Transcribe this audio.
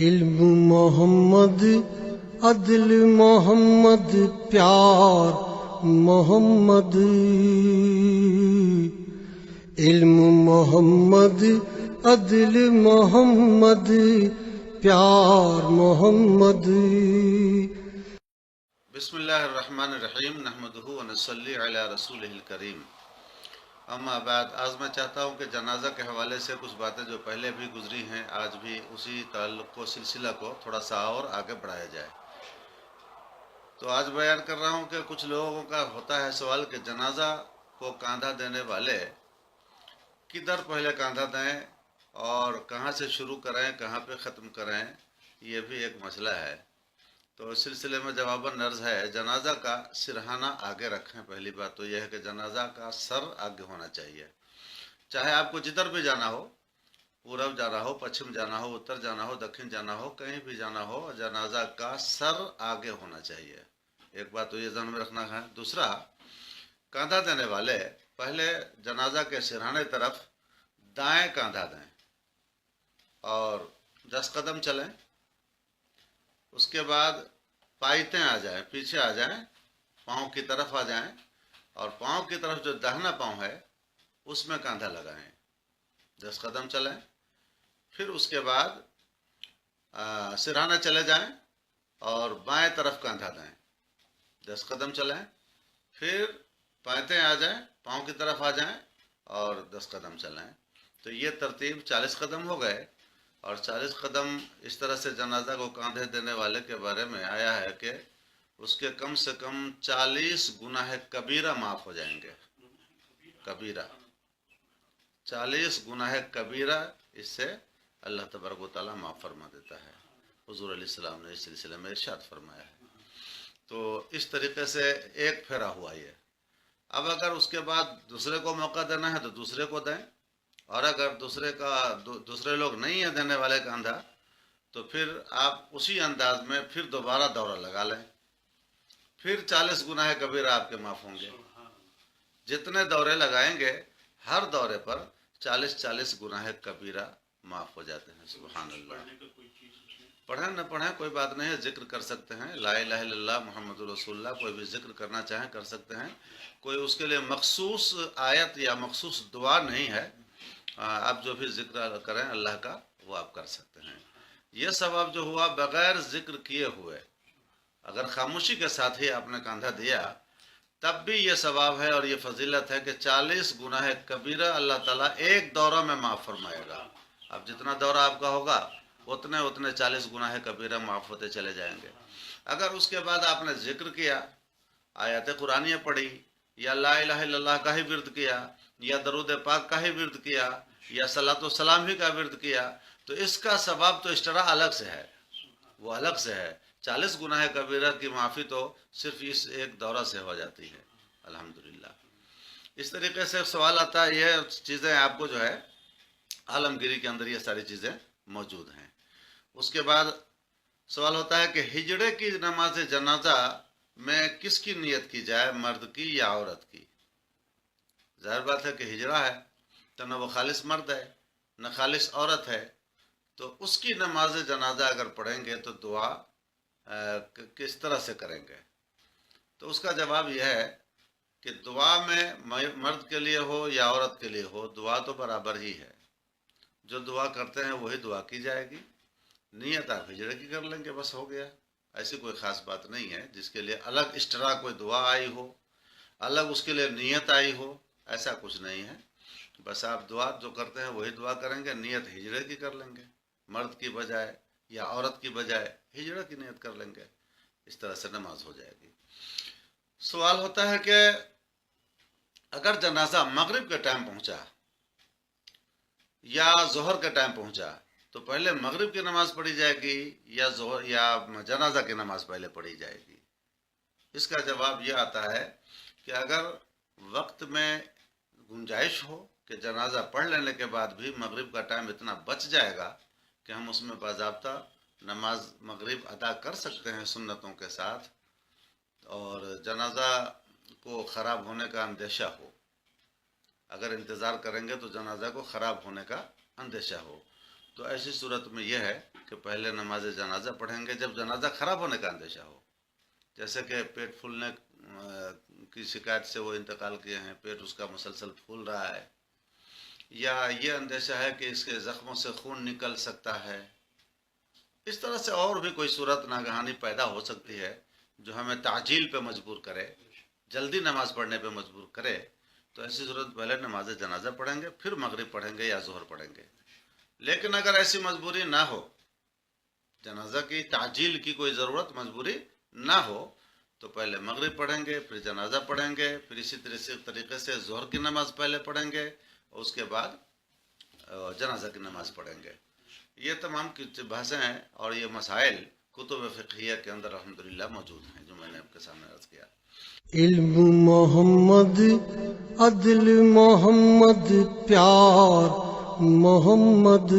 علم محمد، عدل محمد، پیار محمد. علم محمد، عدل محمد، پیار محمد. بسم اللہ الرحمن الرحیم نحمدہ ونصلی علی رسولہ الکریم. اما بعد، آج میں چاہتا ہوں کہ جنازہ کے حوالے سے کچھ باتیں جو پہلے بھی گزری ہیں آج بھی اسی تعلق کو سلسلہ کو تھوڑا سا اور آگے بڑھایا جائے. تو آج بیان کر رہا ہوں کہ کچھ لوگوں کا ہوتا ہے سوال کہ جنازہ کو کاندھا دینے والے کدھر پہلے کاندھا دیں اور کہاں سے شروع کریں کہاں پہ ختم کریں، یہ بھی ایک مسئلہ ہے. تو اس سلسلے میں جواباً عرض ہے، جنازہ کا سرہانہ آگے رکھیں. پہلی بات تو یہ ہے کہ جنازہ کا سر آگے ہونا چاہیے. چاہے آپ کو جدھر بھی جانا ہو، پورب جانا ہو، پچھم جانا ہو، اتر جانا ہو، دکھن جانا ہو، کہیں بھی جانا ہو، جنازہ کا سر آگے ہونا چاہیے. ایک بات تو یہ ذہن میں رکھنا ہے. دوسرا، کاندھا دینے والے پہلے جنازہ کے سرہانے طرف دائیں کاندھا دیں اور 10 قدم چلیں. اس کے بعد پائتیں آ جائیں، پیچھے آ جائیں، پاؤں کی طرف آ جائیں اور پاؤں کی طرف جو داہنا پاؤں ہے اس میں کاندھا لگائیں. 10 قدم چلیں. پھر اس کے بعد سرہانہ چلے جائیں اور بائیں طرف کاندھا دیں. 10 قدم چلیں. پھر پائتیں آ جائیں، پاؤں کی طرف آ جائیں اور 10 قدم چلیں. تو یہ ترتیب 40 قدم ہو گئے. اور 40 قدم اس طرح سے جنازہ کو کاندھے دینے والے کے بارے میں آیا ہے کہ اس کے کم سے کم 40 گناہ کبیرہ معاف ہو جائیں گے. کبیرہ 40 گناہ کبیرہ اس سے اللہ تبارک و تعالیٰ معاف فرما دیتا ہے. حضور علیہ السلام نے اس سلسلے میں ارشاد فرمایا ہے. تو اس طریقے سے ایک پھیرا ہوا یہ. اب اگر اس کے بعد دوسرے کو موقع دینا ہے تو دوسرے کو دیں، اور اگر دوسرے لوگ نہیں ہیں دینے والے کاندھا تو پھر آپ اسی انداز میں پھر دوبارہ دورہ لگا لیں. پھر 40 گناہ کبیرہ آپ کے معاف ہوں گے. جتنے دورے لگائیں گے ہر دورے پر 40 گناہ کبیرہ معاف ہو جاتے ہیں. سبحان اللہ. پڑھیں نہ پڑھیں کوئی بات نہیں ہے، ذکر کر سکتے ہیں. لا الہ الا اللہ محمد رسول اللہ کوئی بھی ذکر کرنا چاہیں کر سکتے ہیں. کوئی اس کے لیے مخصوص آیت یا مخصوص دعا نہیں ہے. آپ جو بھی ذکر کریں اللہ کا وہ آپ کر سکتے ہیں. یہ ثواب جو ہوا بغیر ذکر کیے ہوئے، اگر خاموشی کے ساتھ ہی آپ نے کاندھا دیا تب بھی یہ ثواب ہے اور یہ فضیلت ہے کہ 40 گناہ کبیرہ اللہ تعالیٰ ایک دورہ میں معاف فرمائے گا. اب جتنا دورہ آپ کا ہوگا اتنے 40 گناہ کبیرہ معاف ہوتے چلے جائیں گے. اگر اس کے بعد آپ نے ذکر کیا، آیات قرآنیہ پڑھی، یا لا الہ الا اللہ کا ہی ورد کیا، یا درود پاک کا ہی ورد کیا، یا صلاۃ و سلام ہی کا ورد کیا، تو اس کا ثواب تو اشترا الگ سے ہے، وہ الگ سے ہے. 40 گناہ کبیرہ کی معافی تو صرف اس ایک دورہ سے ہو جاتی ہے الحمدللہ. اس طریقے سے سوال آتا ہے، یہ چیزیں آپ کو جو ہے عالمگیری کے اندر یہ ساری چیزیں موجود ہیں. اس کے بعد سوال ہوتا ہے کہ ہجڑے کی نماز جنازہ میں کس کی نیت کی جائے، مرد کی یا عورت کی؟ ظاہر بات ہے کہ ہجڑا ہے تو نہ وہ خالص مرد ہے نہ خالص عورت ہے، تو اس کی نماز جنازہ اگر پڑھیں گے تو دعا کس طرح سے کریں گے؟ تو اس کا جواب یہ ہے کہ دعا میں مرد کے لیے ہو یا عورت کے لیے ہو، دعا تو برابر ہی ہے. جو دعا کرتے ہیں وہی دعا کی جائے گی. نیت آپ ہجرے کی کر لیں گے، بس ہو گیا. ایسی کوئی خاص بات نہیں ہے جس کے لیے الگ ایکسٹرا کوئی دعا آئی ہو، الگ اس کے لیے نیت آئی ہو، ایسا کچھ نہیں ہے. بس آپ دعا جو کرتے ہیں وہی دعا کریں گے. نیت ہجرے کی کر لیں گے، مرد کی بجائے یا عورت کی بجائے ہجرے کی نیت کر لیں گے. اس طرح سے نماز ہو جائے گی. سوال ہوتا ہے کہ اگر جنازہ مغرب کے ٹائم پہنچا یا ظہر کے ٹائم پہنچا تو پہلے مغرب کی نماز پڑھی جائے گی یا ظہر یا جنازہ کی نماز پہلے پڑھی جائے گی؟ اس کا جواب یہ آتا ہے کہ اگر وقت میں گنجائش ہو کہ جنازہ پڑھ لینے کے بعد بھی مغرب کا ٹائم اتنا بچ جائے گا کہ ہم اس میں باضابطہ نماز مغرب ادا کر سکتے ہیں سنتوں کے ساتھ، اور جنازہ کو خراب ہونے کا اندیشہ ہو، اگر انتظار کریں گے تو جنازہ کو خراب ہونے کا اندیشہ ہو، تو ایسی صورت میں یہ ہے کہ پہلے نماز جنازہ پڑھیں گے جب جنازہ خراب ہونے کا اندیشہ ہو، جیسے کہ پیٹ پھولنے کی شکایت سے وہ انتقال کیے ہیں، پیٹ اس کا مسلسل پھول رہا ہے، یا یہ اندیشہ ہے کہ اس کے زخموں سے خون نکل سکتا ہے، اس طرح سے اور بھی کوئی صورت ناگہانی پیدا ہو سکتی ہے جو ہمیں تعجیل پہ مجبور کرے، جلدی نماز پڑھنے پہ مجبور کرے، تو ایسی صورت پہلے نماز جنازہ پڑھیں گے، پھر مغرب پڑھیں گے یا ظہر پڑھیں گے۔ لیکن اگر ایسی مجبوری نہ ہو، جنازہ کی تعجیل کی کوئی ضرورت مجبوری نہ ہو، تو پہلے مغرب پڑھیں گے، پھر جنازہ پڑھیں گے، پھر اسی طریقے سے ظہر کی نماز پہلے پڑھیں گے اور اس کے بعد جنازہ کی نماز پڑھیں گے۔ یہ تمام بحثیں ہیں اور یہ مسائل کتب فقہیہ کے اندر الحمدللہ موجود ہیں جو میں نے آپ کے سامنے عرض کیا۔ علم محمد، عدل محمد، پیار محمد۔